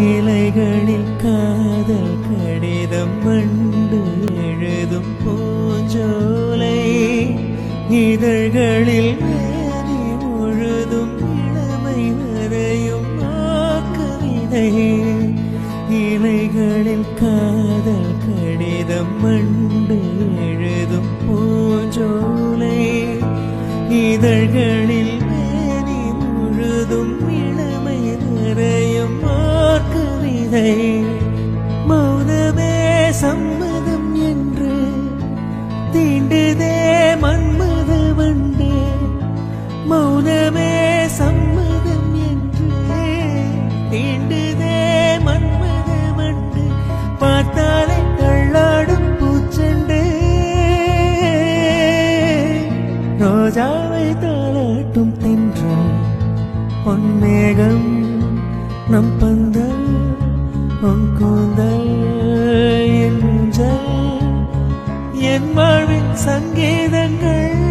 இலைகளில் காதல் கடிதம் மண்டு எழுதும் பூஞ்சோலை இதழ்களில் மேனி முழுதும் இளமை வரையும் கவிதை இலைகளில் காதல் கடிதம் மண்டு எழுதும் பூஞ்சோலை இதழ்களில் மேனி முழுதும் இளமை வரையும் கவிதை மௌனமே சம்மதம் என்று தீண்டுதே மன்மத வண்டு மௌனமே சம்மதம் என்று தீண்டுதே மன்மத வண்டு பார்த்தாலே தள்ளாடும் பூச்செண்டு ரோஜாவை தாளாட்டும் தென்றல் பொன்மேகம் நம் பந்தல் உன் கூந்தல் என் ஊஞ்சல் என் வாழ்வின் சங்கீதங்கள்